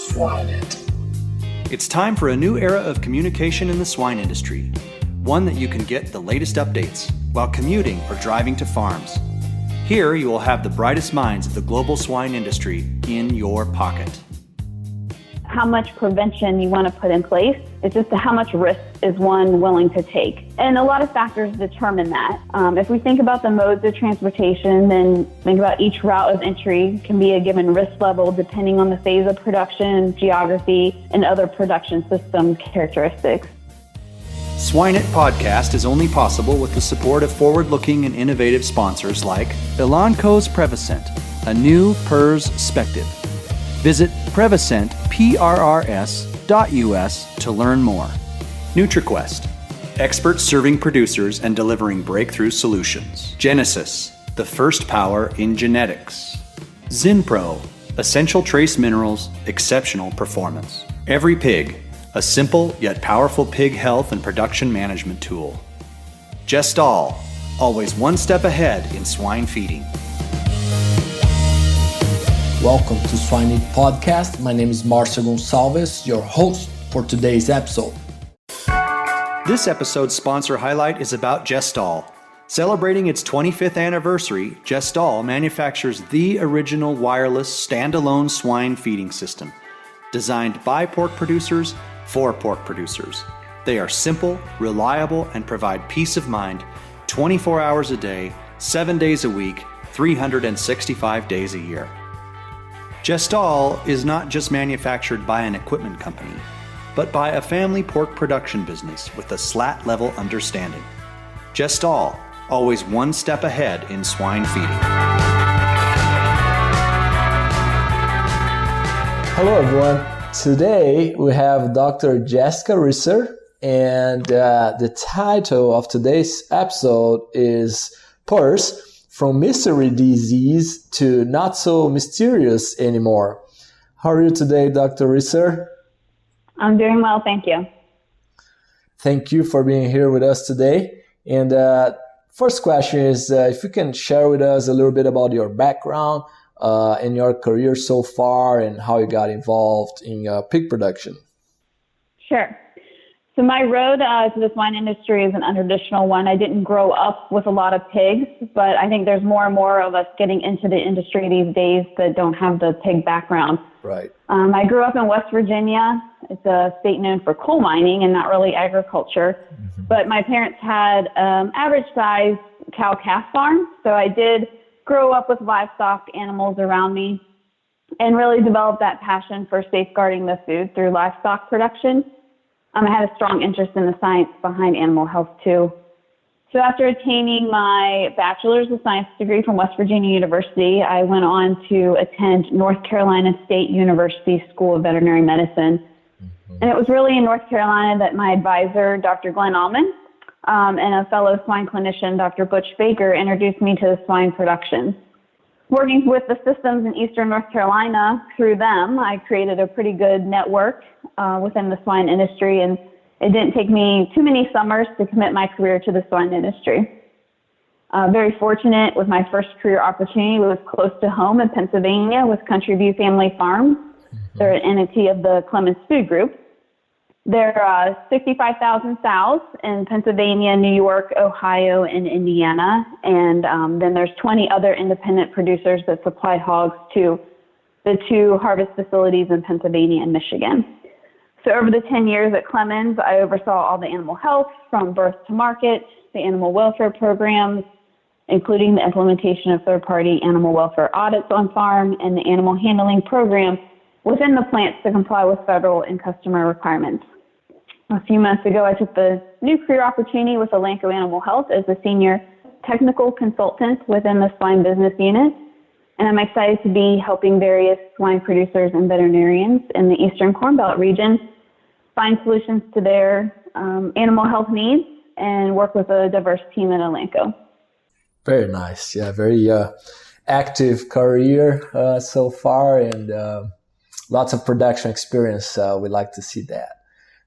Swine It. It's time for a new era of communication in the swine industry, one that you can get the latest updates while commuting or driving to farms. Here you will have the brightest minds of the global swine industry in your pocket. How much prevention you want to put in place. It's just how much risk is one willing to take. And a lot of factors determine that. If we think about the modes of transportation, then think about each route of entry can be a given risk level depending on the phase of production, geography, and other production system characteristics. Swine It podcast is only possible with the support of forward-looking and innovative sponsors like Elanco's Prevacent, a new PRRS Spective. Visit Prevacent, PRRS.US to learn more. NutriQuest, experts serving producers and delivering breakthrough solutions. Genesis, the first power in genetics. Zinpro, essential trace minerals, exceptional performance. Every Pig, a simple yet powerful pig health and production management tool. Gestall, always one step ahead in swine feeding. Welcome to Swine It podcast. My name is 𝐷𝘢𝘍𝑒𝐿𝑎 Gonçalves, your host for today's episode. This episode's sponsor highlight is about Gestall. Celebrating its 25th anniversary, Gestall manufactures the original wireless standalone swine feeding system, designed by pork producers for pork producers. They are simple, reliable, and provide peace of mind 24 hours a day, 7 days a week, 365 days a year. Gestall is not just manufactured by an equipment company, but by a family pork production business with a slat-level understanding. Gestall, always one step ahead in swine feeding. Hello everyone. Today we have Dr. Jessica Risser, and the title of today's episode is PRRS, from mystery disease to not so mysterious anymore. How are you today, Dr. Risser? I'm doing well, thank you. Thank you for being here with us today. And first question is, if you can share with us a little bit about your background in your career so far and how you got involved in pig production. Sure. So my road to the swine industry is an untraditional one. I didn't grow up with a lot of pigs, but I think there's more and more of us getting into the industry these days that don't have the pig background. Right. I grew up in West Virginia. It's a state known for coal mining and not really agriculture. Mm-hmm. But my parents had average size cow-calf farm. So I did grow up with livestock animals around me and really developed that passion for safeguarding the food through livestock production. I had a strong interest in the science behind animal health too. So after attaining my bachelor's of science degree from West Virginia University, I went on to attend North Carolina State University School of Veterinary Medicine. Mm-hmm. And it was really in North Carolina that my advisor, Dr. 𝐷𝐿𝐴 and a fellow swine clinician, Dr. Butch Baker, introduced me to the swine production. Working with the systems in Eastern North Carolina, through them, I created a pretty good network within the swine industry, and it didn't take me too many summers to commit my career to the swine industry. Very fortunate with my first career opportunity. It was close to home in Pennsylvania with Country View Family Farms. Mm-hmm. They're an entity of the Clemens Food Group. There are 65,000 sows in Pennsylvania, New York, Ohio, and Indiana. And then there's 20 other independent producers that supply hogs to the 2 harvest facilities in Pennsylvania and Michigan. So over the 10 years at Clemens, I oversaw all the animal health from birth to market, the animal welfare programs, including the implementation of third-party animal welfare audits on farm and the animal handling program within the plants to comply with federal and customer requirements. A few months ago, I took the new career opportunity with 𝐷𝐿𝐴 Animal Health as the senior technical consultant within the swine business unit. And I'm excited to be helping various swine producers and veterinarians in the Eastern Corn Belt region find solutions to their animal health needs and work with a diverse team at 𝐷𝐿𝐴. Very nice. Yeah, very active career so far, and lots of production experience. We like to see that.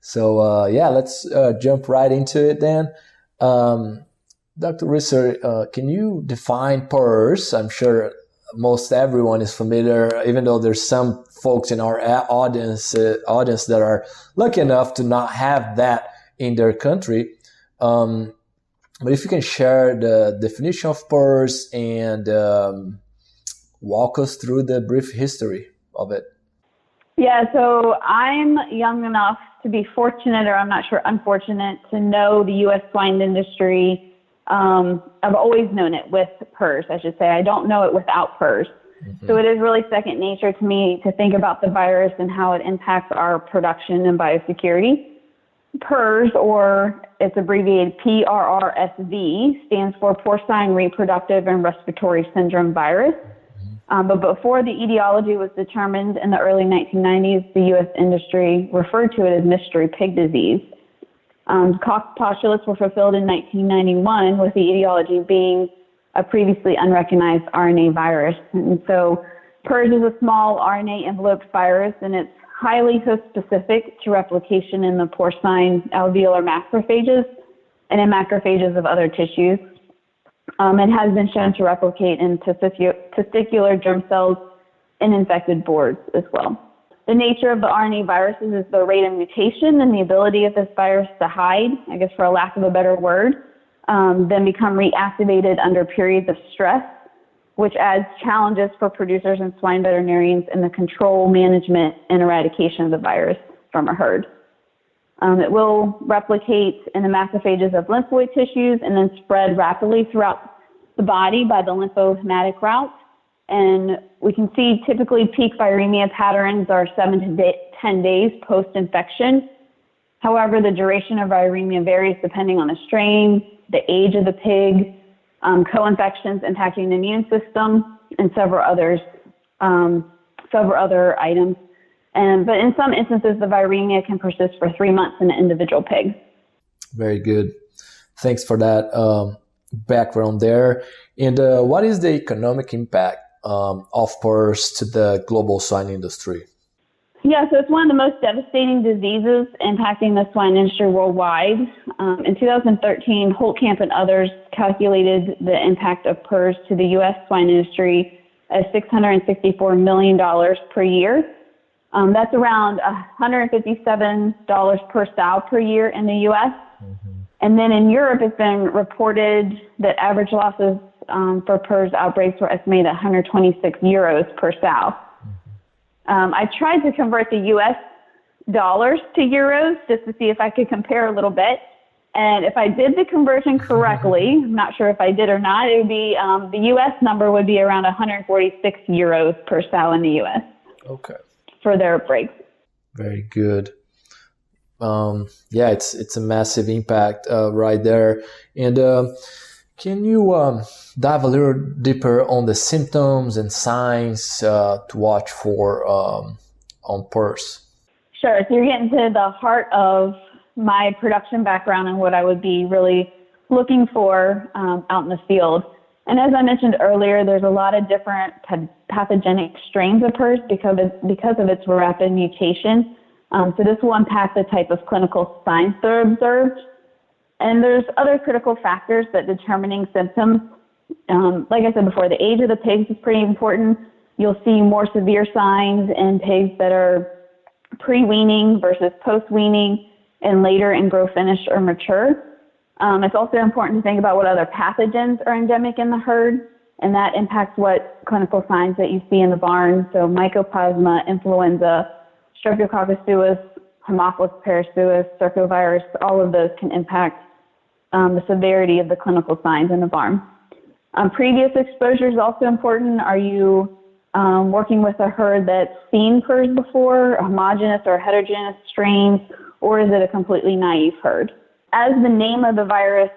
So let's jump right into it then. Dr. Risser, can you define PRRS? I'm sure most everyone is familiar, even though there's some folks in our audience that are lucky enough to not have that in their country. But if you can share the definition of PRRS and walk us through the brief history of it. Yeah, so I'm young enough to be fortunate, or I'm not sure unfortunate, to know the U.S. swine industry. I've always known it with PRRS, I should say. I don't know it without PRRS. Mm-hmm. So it is really second nature to me to think about the virus and how it impacts our production and biosecurity. PRRS, or it's abbreviated PRRSV, stands for Porcine Reproductive and Respiratory Syndrome Virus. But before the etiology was determined in the early 1990s, the U.S. industry referred to it as mystery pig disease. Postulates were fulfilled in 1991 with the etiology being a previously unrecognized RNA virus. And so PRRS is a small RNA-enveloped virus, and it's highly host-specific to replication in the porcine alveolar macrophages and in macrophages of other tissues. It has been shown to replicate in testicular germ cells and infected boards as well. The nature of the RNA viruses is the rate of mutation and the ability of this virus to hide, I guess for a lack of a better word, then become reactivated under periods of stress, which adds challenges for producers and swine veterinarians in the control, management, and eradication of the virus from a herd. It will replicate in the macrophages of lymphoid tissues and then spread rapidly throughout the body by the lymphohematic route. And we can see typically peak viremia patterns are 7 to 10 days post-infection. However, the duration of viremia varies depending on the strain, the age of the pig, co-infections impacting the immune system, and several other items. But in some instances, the viremia can persist for 3 months in an individual pig. Very good. Thanks for that background there. And what is the economic impact of PRRS to the global swine industry? Yeah, so it's one of the most devastating diseases impacting the swine industry worldwide. In 2013, 𝐏𝐬𝐬𝐿 and others calculated the impact of PRRS to the U.S. swine industry as $664 million per year. That's around $157 per sow per year in the U.S. Mm-hmm. And then in Europe, it's been reported that average losses for PRRS outbreaks were estimated at 126 euros per sow. I tried to convert the U.S. dollars to euros just to see if I could compare a little bit. And if I did the conversion correctly, I'm not sure if I did or not, it would be the U.S. number would be around 146 euros per sow in the U.S. Okay. For their breaks. Very good. Yeah, it's a massive impact right there. And can you dive a little deeper on the symptoms and signs to watch for on PRRS? Sure. So you're getting to the heart of my production background and what I would be really looking for out in the field. And as I mentioned earlier, there's a lot of different pathogenic strains of PRRS because of its rapid mutation. So this will impact the type of clinical signs that are observed. And there's other critical factors that determining symptoms. Like I said before, the age of the pigs is pretty important. You'll see more severe signs in pigs that are pre-weaning versus post-weaning and later in grow finish or mature. It's also important to think about what other pathogens are endemic in the herd, and that impacts what clinical signs that you see in the barn. So mycoplasma, influenza, Streptococcus suis, Haemophilus parasuis, circovirus, all of those can impact the severity of the clinical signs in the barn. Previous exposure is also important. Are you working with a herd that's seen PRRS before, homogeneous or heterogeneous strains, or is it a completely naive herd? As the name of the virus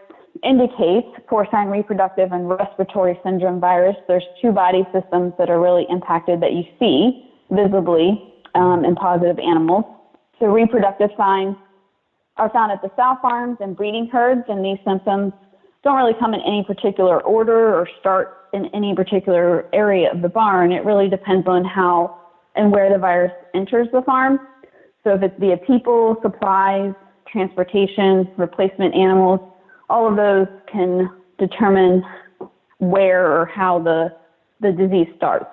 indicates, porcine reproductive and respiratory syndrome virus, there's two body systems that are really impacted that you see visibly in positive animals. So reproductive signs are found at the sow farms and breeding herds, and these symptoms don't really come in any particular order or start in any particular area of the barn. It really depends on how and where the virus enters the farm. So if it's via people, supplies, transportation, replacement animals, all of those can determine where or how the the disease starts.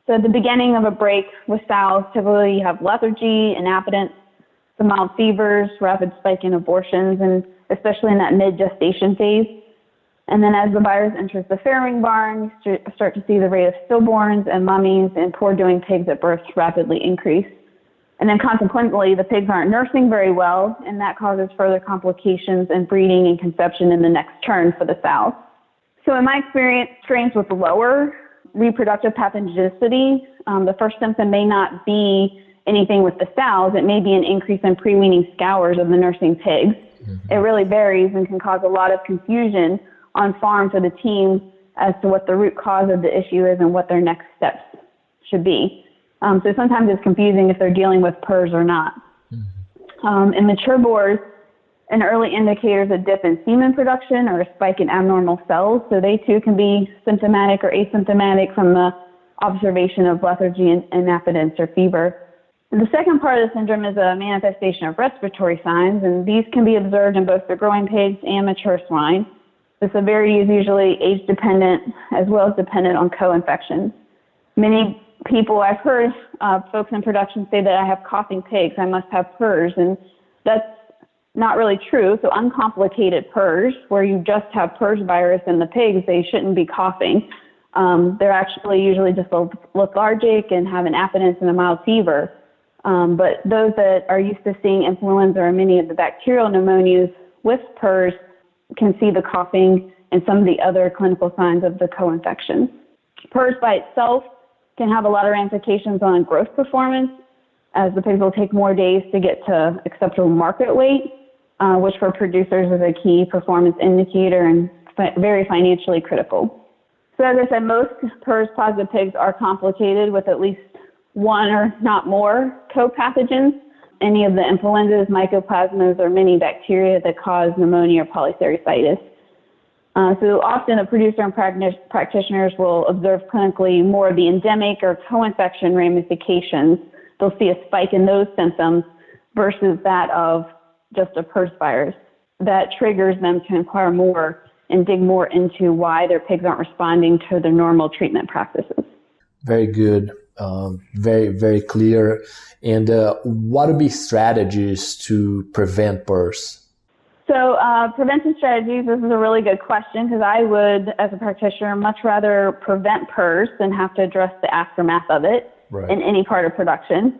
So at the beginning of a break with sows, typically you have lethargy, inappetence, some mild fevers, rapid spike in abortions, and especially in that mid-gestation phase. And then as the virus enters the farrowing barn, you start to see the rate of stillborns and mummies and poor-doing pigs at birth rapidly increase. And then consequently, the pigs aren't nursing very well, and that causes further complications in breeding and conception in the next turn for the sows. So in my experience, strains with lower reproductive pathogenicity, the first symptom may not be anything with the sows. It may be an increase in pre-weaning scours of the nursing pigs. It really varies and can cause a lot of confusion on farm for the team as to what the root cause of the issue is and what their next steps should be. So sometimes it's confusing if they're dealing with PRRS or not. In mature boars, an early indicator is a dip in semen production or a spike in abnormal cells. So they too can be symptomatic or asymptomatic from the observation of lethargy and inappetence or fever. And the second part of the syndrome is a manifestation of respiratory signs, and these can be observed in both the growing pigs and mature swine. The severity is usually age-dependent as well as dependent on co-infections. Many people, I've heard folks in production say that I have coughing pigs, I must have PRRS, and that's not really true. So uncomplicated PRRS, where you just have PRRS virus in the pigs, they shouldn't be coughing. They're actually usually just lethargic and have an appetence and a mild fever. But those that are used to seeing influenza or many of the bacterial pneumonias with PRRS can see the coughing and some of the other clinical signs of the co-infection. PRRS by itself can have a lot of ramifications on growth performance, as the pigs will take more days to get to acceptable market weight, which for producers is a key performance indicator and very financially critical. So as I said, most PRRS positive pigs are complicated with at least one or not more co-pathogens, any of the influenzas, mycoplasmas, or many bacteria that cause pneumonia or polycerisitis. So often a producer and practitioners will observe clinically more of the endemic or co-infection ramifications. They'll see a spike in those symptoms versus that of just a PRRS virus. That triggers them to inquire more and dig more into why their pigs aren't responding to their normal treatment practices. Very good. Very, very clear. And what would be strategies to prevent PRRS? So prevention strategies, this is a really good question, because I would, as a practitioner, much rather prevent PRRS than have to address the aftermath of it in any part of production.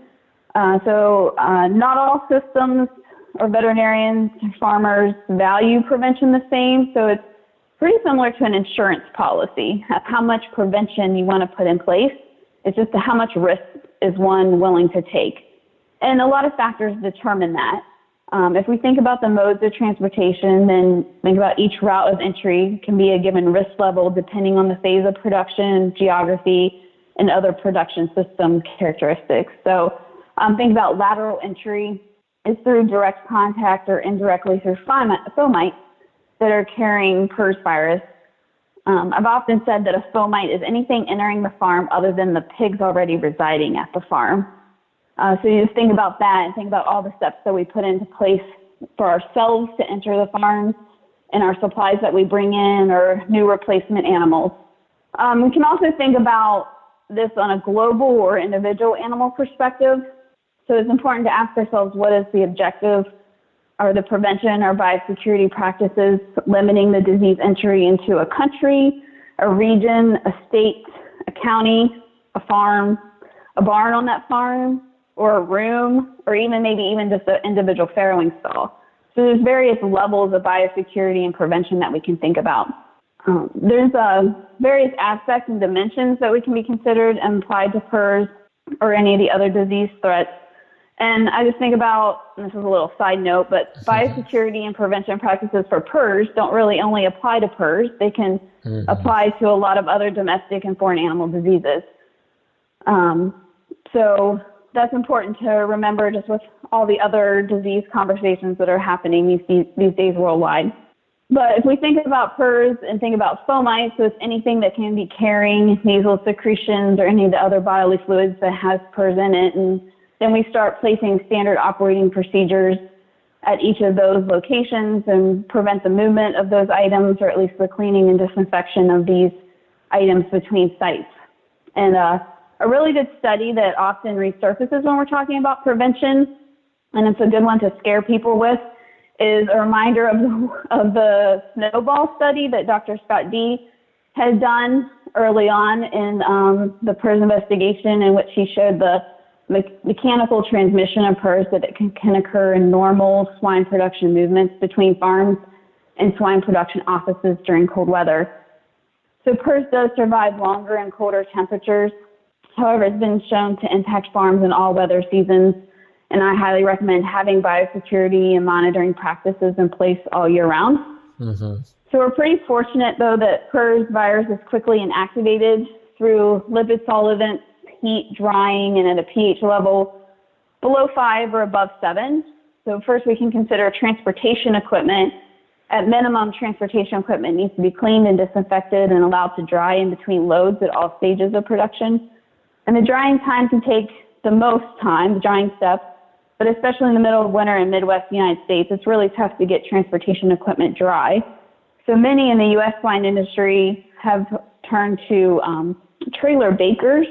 So not all systems or veterinarians, farmers value prevention the same. So it's pretty similar to an insurance policy, how much prevention you want to put in place. It's just how much risk is one willing to take. And a lot of factors determine that. If we think about the modes of transportation, then think about each route of entry can be a given risk level depending on the phase of production, geography, and other production system characteristics. So think about lateral entry is through direct contact or indirectly through fomites that are carrying PRRS virus. I've often said that a fomite is anything entering the farm other than the pigs already residing at the farm. So you just think about that and think about all the steps that we put into place for ourselves to enter the farms and our supplies that we bring in or new replacement animals. We can also think about this on a global or individual animal perspective. So it's important to ask ourselves, what is the objective? Are the prevention or biosecurity practices limiting the disease entry into a country, a region, a state, a county, a farm, a barn on that farm, or a room, or maybe even just an individual farrowing stall? So there's various levels of biosecurity and prevention that we can think about. There's various aspects and dimensions that we can be considered and applied to PRRS or any of the other disease threats. And I just think about, and this is a little side note, but biosecurity and prevention practices for PRRS don't really only apply to PRRS. They can apply to a lot of other domestic and foreign animal diseases. So that's important to remember just with all the other disease conversations that are happening these days worldwide. But if we think about PRRS and think about fomites, so it's anything that can be carrying nasal secretions or any of the other bodily fluids that has PRRS in it, and then we start placing standard operating procedures at each of those locations and prevent the movement of those items, or at least the cleaning and disinfection of these items between sites. And a really good study that often resurfaces when we're talking about prevention, and it's a good one to scare people with, is a reminder of the snowball study that Dr. Scott D. had done early on in the PRRS investigation, in which he showed the mechanical transmission of PRRS that it can occur in normal swine production movements between farms and swine production offices during cold weather. So PRRS does survive longer in colder temperatures. However, it's been shown to impact farms in all weather seasons, and I highly recommend having biosecurity and monitoring practices in place all year round. Mm-hmm. So we're pretty fortunate, though, that PRRS virus is quickly inactivated through lipid solvents, heat, drying, and at a pH level below 5 or above 7. So first we can consider transportation equipment. At minimum, transportation equipment needs to be cleaned and disinfected and allowed to dry in between loads at all stages of production. And the drying time can take the most time, the drying step, but especially in the middle of winter in Midwest United States, it's really tough to get transportation equipment dry. So many in the U.S. swine industry have turned to trailer bakers,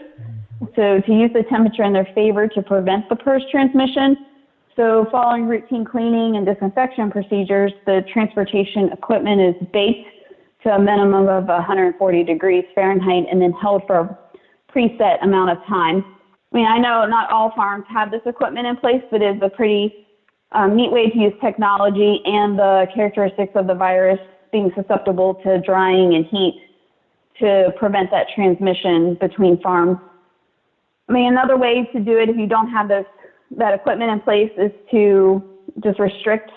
so to use the temperature in their favor to prevent the PRRS transmission. So following routine cleaning and disinfection procedures, the transportation equipment is baked to a minimum of 140 degrees Fahrenheit and then held for a preset amount of time. I mean, I know not all farms have this equipment in place, but it's a pretty neat way to use technology and the characteristics of the virus being susceptible to drying and heat to prevent that transmission between farms. I mean, another way to do it if you don't have that equipment in place is to just restrict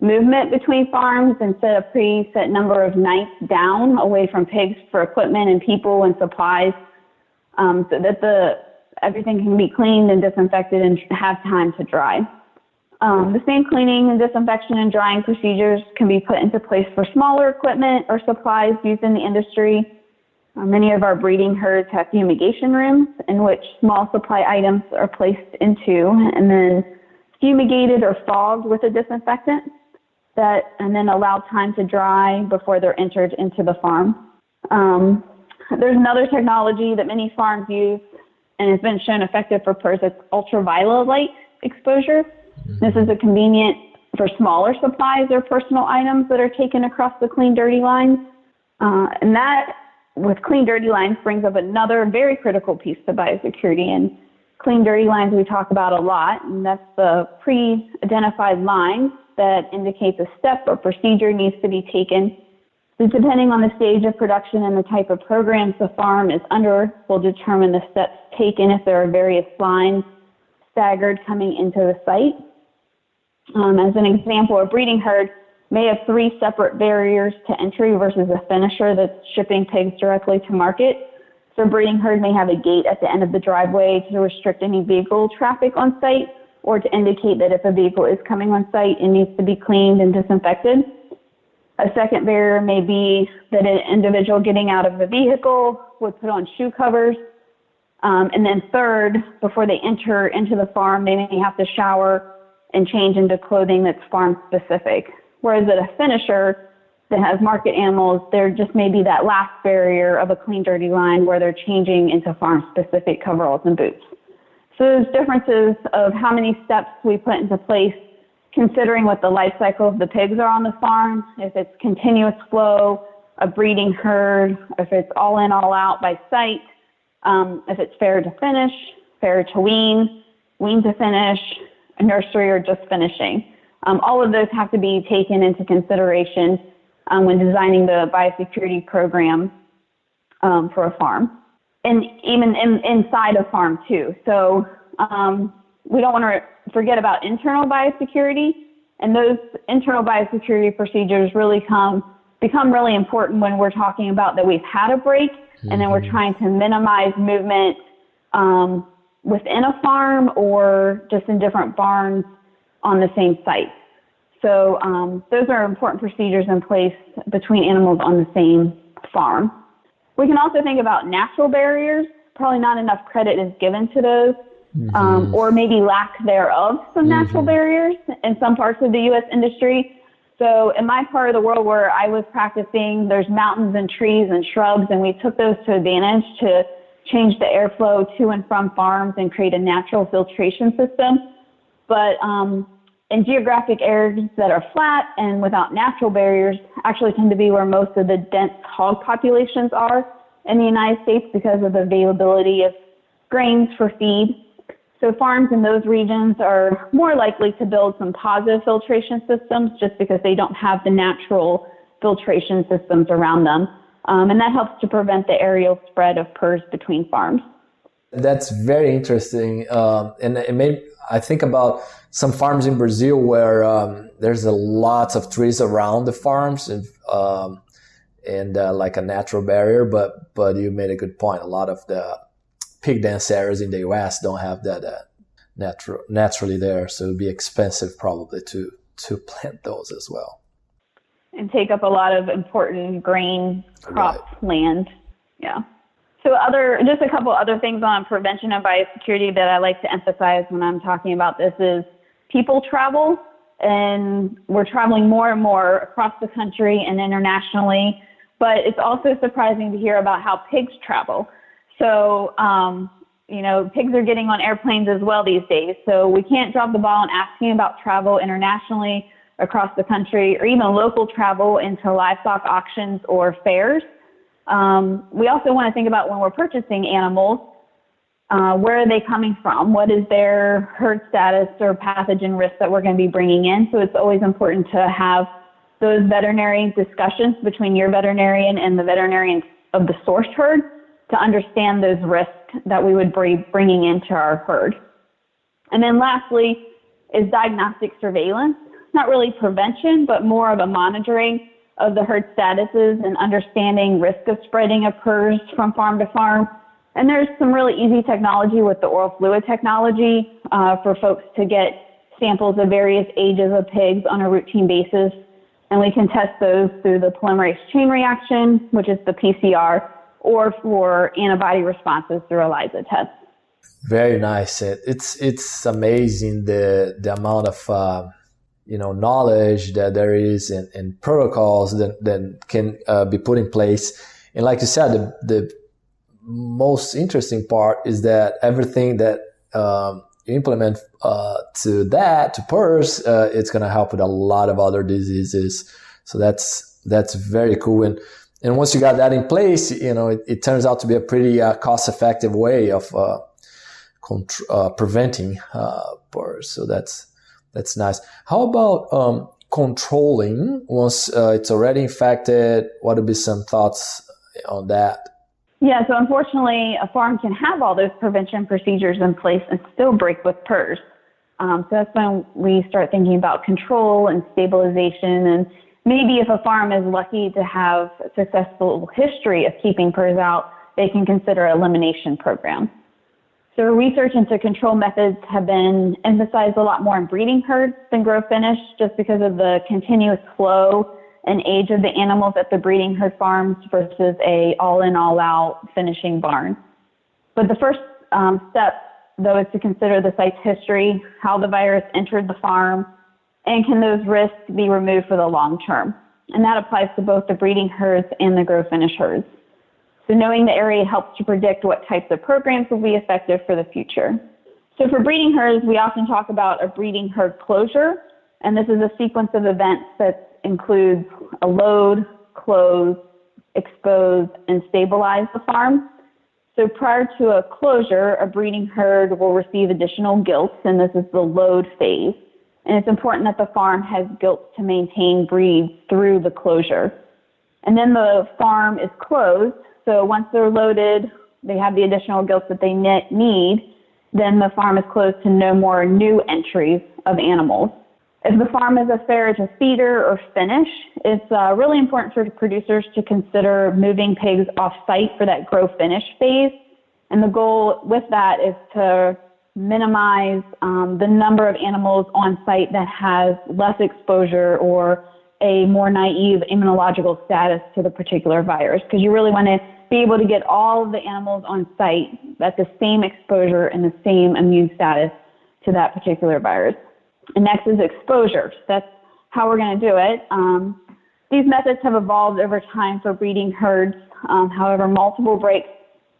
movement between farms and set a preset number of nights down away from pigs for equipment and people and supplies, so that everything can be cleaned and disinfected and have time to dry. The same cleaning and disinfection and drying procedures can be put into place for smaller equipment or supplies used in the industry. Many of our breeding herds have fumigation rooms in which small supply items are placed into and then fumigated or fogged with a disinfectant and then allow time to dry before they're entered into the farm. There's another technology that many farms use and has been shown effective for PRRS. It's ultraviolet light exposure. This is convenient for smaller supplies or personal items that are taken across the clean, dirty lines. And that, with clean, dirty lines, brings up another very critical piece to biosecurity. And clean, dirty lines we talk about a lot, and that's the pre-identified line that indicates a step or procedure needs to be taken. So depending on the stage of production and the type of programs the farm is under will determine the steps taken if there are various lines staggered coming into the site. As an example, a breeding herd may have 3 separate barriers to entry versus a finisher that's shipping pigs directly to market. So a breeding herd may have a gate at the end of the driveway to restrict any vehicle traffic on site or to indicate that if a vehicle is coming on site, it needs to be cleaned and disinfected. A second barrier may be that an individual getting out of a vehicle would put on shoe covers. And then third, before they enter into the farm, they may have to shower and change into clothing that's farm specific. Whereas at a finisher that has market animals, there just may be that last barrier of a clean, dirty line where they're changing into farm specific coveralls and boots. So there's differences of how many steps we put into place considering what the life cycle of the pigs are on the farm, if it's continuous flow, a breeding herd, if it's all in, all out by site, if it's fair to finish, fair to wean, wean to finish, a nursery, or just finishing. All of those have to be taken into consideration when designing the biosecurity program for a farm, and even inside a farm too. So we don't want to forget about internal biosecurity, and those internal biosecurity procedures really become really important when we're talking about that we've had a break, and then we're trying to minimize movement within a farm or just in different barns on the same site. So those are important procedures in place between animals on the same farm. We can also think about natural barriers. Probably not enough credit is given to those, or maybe lack thereof some natural barriers in some parts of the U.S. industry. So in my part of the world where I was practicing, there's mountains and trees and shrubs, and we took those to advantage to change the airflow to and from farms and create a natural filtration system. But in geographic areas that are flat and without natural barriers actually tend to be where most of the dense hog populations are in the United States because of the availability of grains for feed. So farms in those regions are more likely to build some positive filtration systems just because they don't have the natural filtration systems around them. And that helps to prevent the aerial spread of PRRS between farms. That's very interesting. And it made, I think about some farms in Brazil where there's a lots of trees around the farms and like a natural barrier. But you made a good point. A lot of the pig dense areas in the U.S. don't have that naturally there, so it'd be expensive probably to plant those as well. And take up a lot of important grain crop land. Yeah. So just a couple other things on prevention of biosecurity that I like to emphasize when I'm talking about this is people travel, and we're traveling more and more across the country and internationally, but it's also surprising to hear about how pigs travel. So, pigs are getting on airplanes as well these days, so we can't drop the ball on asking about travel internationally across the country or even local travel into livestock auctions or fairs. We also want to think about when we're purchasing animals, where are they coming from? What is their herd status or pathogen risk that we're going to be bringing in? So it's always important to have those veterinary discussions between your veterinarian and the veterinarian of the source herd to understand those risks that we would be bringing into our herd. And then lastly is diagnostic surveillance. Not really prevention, but more of a monitoring of the herd statuses and understanding risk of spreading of PRRS from farm to farm. And there's some really easy technology with the oral fluid technology for folks to get samples of various ages of pigs on a routine basis. And we can test those through the polymerase chain reaction, which is the PCR, or for antibody responses through ELISA tests. Very nice. It's amazing the amount of knowledge that there is and protocols that can be put in place. And like you said, the most interesting part is that everything that you implement to PRRS, it's going to help with a lot of other diseases. So that's very cool. And once you got that in place, it turns out to be a pretty cost-effective way of preventing PRRS. So that's nice. How about controlling once it's already infected? What would be some thoughts on that? Yeah, so unfortunately, a farm can have all those prevention procedures in place and still break with PRRS. So that's when we start thinking about control and stabilization. And maybe if a farm is lucky to have a successful history of keeping PRRS out, they can consider an elimination program. So research into control methods have been emphasized a lot more in breeding herds than grow finish, just because of the continuous flow and age of the animals at the breeding herd farms versus a all-in, all-out finishing barn. But the first step, though, is to consider the site's history, how the virus entered the farm, and can those risks be removed for the long term. And that applies to both the breeding herds and the grow finish herds. So knowing the area helps to predict what types of programs will be effective for the future. So for breeding herds, we often talk about a breeding herd closure, and this is a sequence of events that includes a load, close, expose, and stabilize the farm. So prior to a closure, a breeding herd will receive additional gilts, and this is the load phase. And it's important that the farm has gilts to maintain breeds through the closure. And then the farm is closed. So once they're loaded, they have the additional gilts that they need, then the farm is closed to no more new entries of animals. If the farm is a fair to feeder or finish, it's really important for producers to consider moving pigs off site for that grow finish phase. And the goal with that is to minimize the number of animals on site that has less exposure or a more naive immunological status to the particular virus, because you really want to be able to get all of the animals on site at the same exposure and the same immune status to that particular virus. And next is exposure. That's how we're going to do it. These methods have evolved over time for breeding herds. However, multiple breaks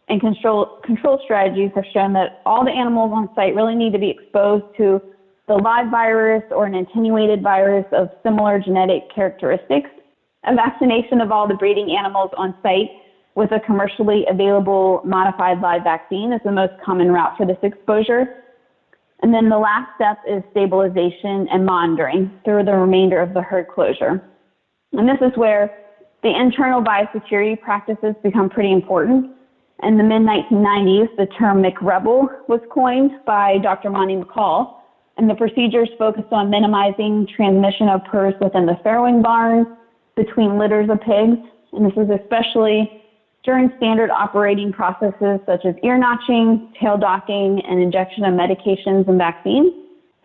and control strategies have shown that all the animals on site really need to be exposed to the live virus or an attenuated virus of similar genetic characteristics. A vaccination of all the breeding animals on site with a commercially available modified live vaccine is the most common route for this exposure. And then the last step is stabilization and monitoring through the remainder of the herd closure. And this is where the internal biosecurity practices become pretty important. In the mid-1990s, the term McRebel was coined by Dr. Monty McCall, and the procedures focused on minimizing transmission of PRRS within the farrowing barns, between litters of pigs, and this is especially during standard operating processes such as ear notching, tail docking, and injection of medications and vaccines.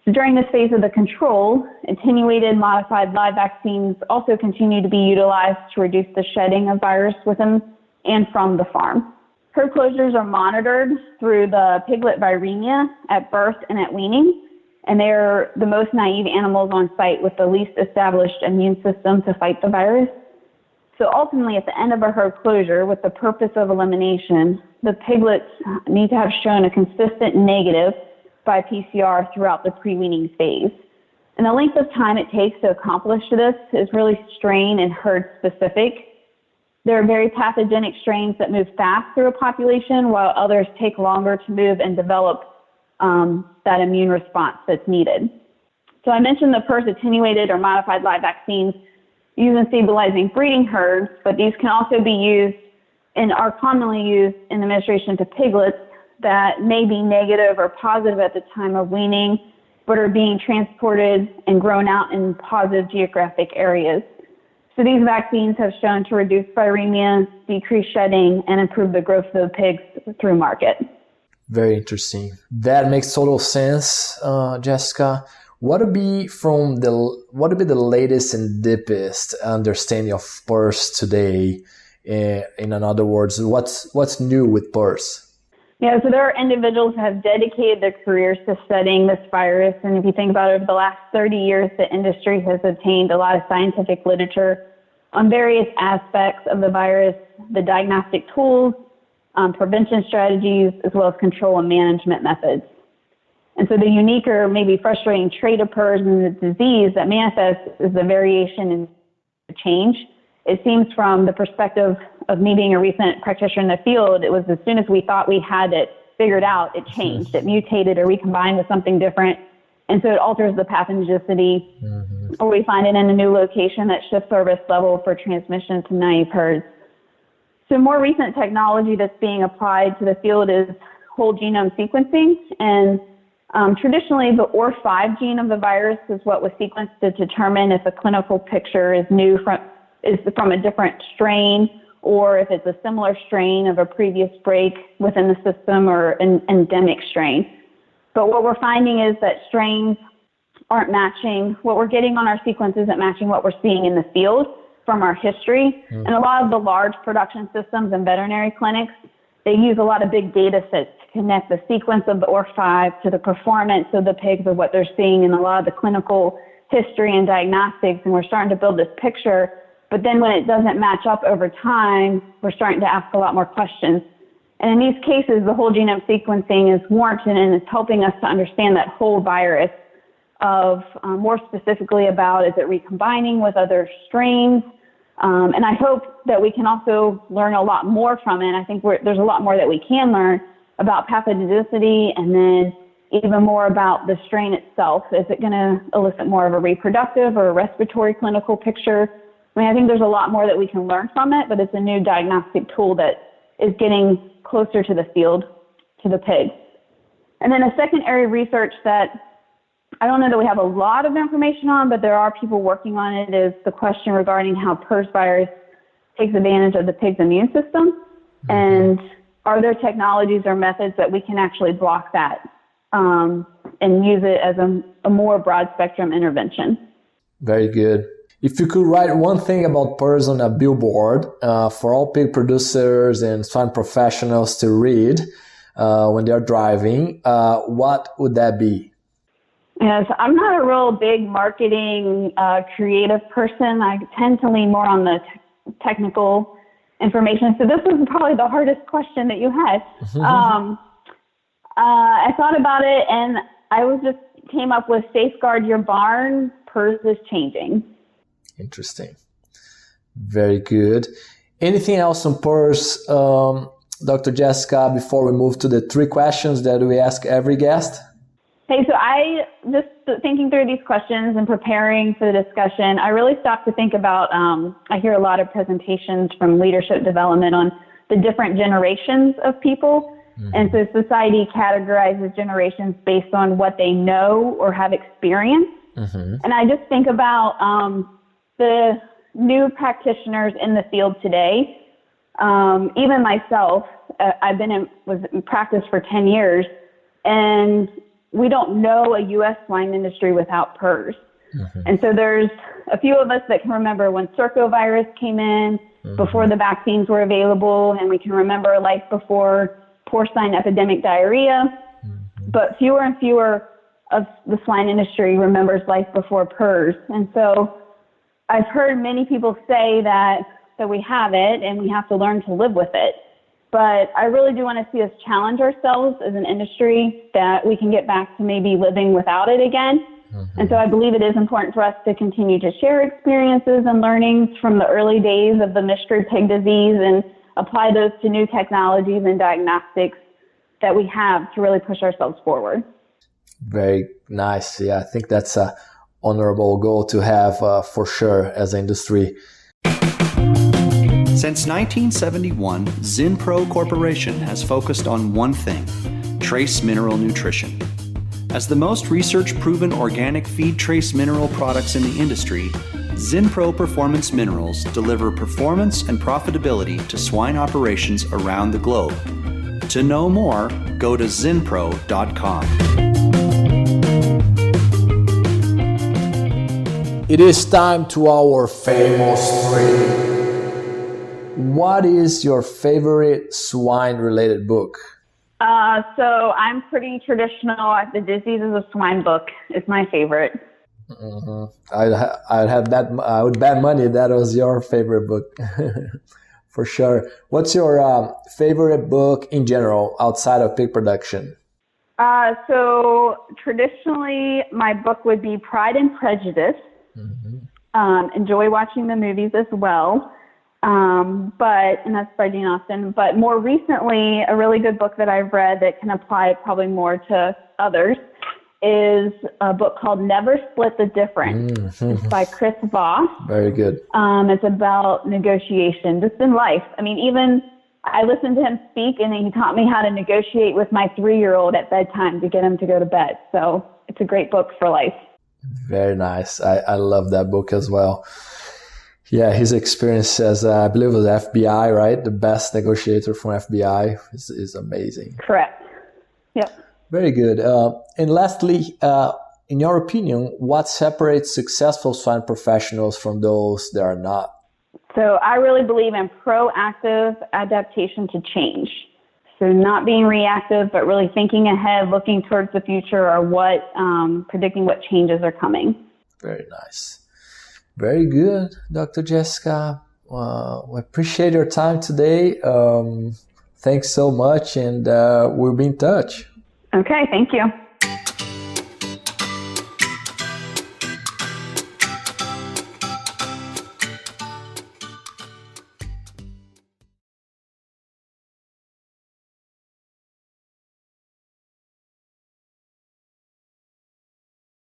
So during this phase of the control, attenuated modified live vaccines also continue to be utilized to reduce the shedding of virus within and from the farm. Herd closures are monitored through the piglet viremia at birth and at weaning, and they're the most naive animals on site with the least established immune system to fight the virus. So ultimately, at the end of a herd closure, with the purpose of elimination, the piglets need to have shown a consistent negative by PCR throughout the pre-weaning phase. And the length of time it takes to accomplish this is really strain and herd specific. There are very pathogenic strains that move fast through a population, while others take longer to move and develop that immune response that's needed. So I mentioned the PRRS attenuated or modified live vaccines used in stabilizing breeding herds, but these can also be used and are commonly used in administration to piglets that may be negative or positive at the time of weaning, but are being transported and grown out in positive geographic areas. So these vaccines have shown to reduce viremia, decrease shedding, and improve the growth of the pigs through market. Very interesting. That makes total sense, Jessica. What would be the latest and deepest understanding of PRRS today? In other words, what's new with PRRS? Yeah, so there are individuals who have dedicated their careers to studying this virus. And if you think about it, over the last 30 years, the industry has obtained a lot of scientific literature on various aspects of the virus, the diagnostic tools, prevention strategies, as well as control and management methods. And so the unique or maybe frustrating trait of PRRS and the disease that manifests is the variation in change. It seems from the perspective of me being a recent practitioner in the field, it was as soon as we thought we had it figured out, it changed, it mutated or recombined with something different. And so it alters the pathogenicity, or we find it in a new location that shifts our risk level for transmission to naive herds. So more recent technology that's being applied to the field is whole genome sequencing. And traditionally, the 𝘫𝑂𝑟5 gene of the virus is what was sequenced to determine if a clinical picture is from a different strain, or if it's a similar strain of a previous break within the system or an endemic strain. But what we're finding is that strains aren't matching. What we're getting on our sequence isn't matching what we're seeing in the field from our history. And a lot of the large production systems and veterinary clinics, they use a lot of big data sets to connect the sequence of the 𝘫𝑂𝑟5 to the performance of the pigs of what they're seeing in a lot of the clinical history and diagnostics. And we're starting to build this picture. But then when it doesn't match up over time, we're starting to ask a lot more questions. And in these cases, the whole genome sequencing is warranted, and it's helping us to understand that whole virus of more specifically about, is it recombining with other strains? And I hope that we can also learn a lot more from it. I think there's a lot more that we can learn about pathogenicity, and then even more about the strain itself. Is it going to elicit more of a reproductive or a respiratory clinical picture? I mean, I think there's a lot more that we can learn from it, but it's a new diagnostic tool that is getting closer to the field, to the pig. And then a second area of research that I don't know that we have a lot of information on, but there are people working on it, is the question regarding how PRRS virus takes advantage of the pig's immune system. And are there technologies or methods that we can actually block that and use it as a more broad spectrum intervention? Very good. If you could write one thing about PRRS on a billboard for all pig producers and swine professionals to read when they're driving, what would that be? Yes, I'm not a real big marketing creative person. I tend to lean more on the technical information. So this was probably the hardest question that you had. I thought about it, and I just came up with safeguard your barn, PRRS is changing. Interesting. Very good. Anything else on PRRS, Dr. Jessica, before we move to the 3 questions that we ask every guest? Hey, so I just thinking through these questions and preparing for the discussion, I really stopped to think about, I hear a lot of presentations from leadership development on the different generations of people. And so society categorizes generations based on what they know or have experienced. And I just think about the new practitioners in the field today. Even myself, I've was in practice for 10 years, and we don't know a U.S. swine industry without PRRS. And so there's a few of us that can remember when circovirus came in, before the vaccines were available, and we can remember life before porcine epidemic diarrhea, but fewer and fewer of the swine industry remembers life before PRRS. And so I've heard many people say that we have it and we have to learn to live with it. But I really do want to see us challenge ourselves as an industry that we can get back to maybe living without it again. And so I believe it is important for us to continue to share experiences and learnings from the early days of the mystery pig disease and apply those to new technologies and diagnostics that we have to really push ourselves forward. Very nice. Yeah, I think that's an honorable goal to have for sure as an industry. Since 1971, Zinpro Corporation has focused on one thing: trace mineral nutrition. As the most research-proven organic feed trace mineral products in the industry, Zinpro Performance Minerals deliver performance and profitability to swine operations around the globe. To know more, go to zinpro.com. It is time to our famous 3. What is your favorite swine-related book? So I'm pretty traditional. The Diseases of Swine book is my favorite. I would bet money that was your favorite book. For sure. What's your favorite book in general outside of pig production? So traditionally, my book would be Pride and Prejudice. Enjoy watching the movies as well. And that's by Jane Austen. But more recently, a really good book that I've read that can apply probably more to others is a book called Never Split the Difference. It's by Chris Voss. Very good. It's about negotiation, just in life. I mean, even I listened to him speak, and he taught me how to negotiate with my 3-year-old at bedtime to get him to go to bed. So it's a great book for life. Very nice. I love that book as well. Yeah, his experience as, I believe it was FBI, right? The best negotiator from FBI is amazing. Correct. Yep. Very good. And lastly, in your opinion, what separates successful swine professionals from those that are not? So I really believe in proactive adaptation to change. So not being reactive, but really thinking ahead, looking towards the future, or predicting what changes are coming. Very nice. Very good, Dr. Jessica. We appreciate your time today. Thanks so much, and we'll be in touch. Okay, thank you.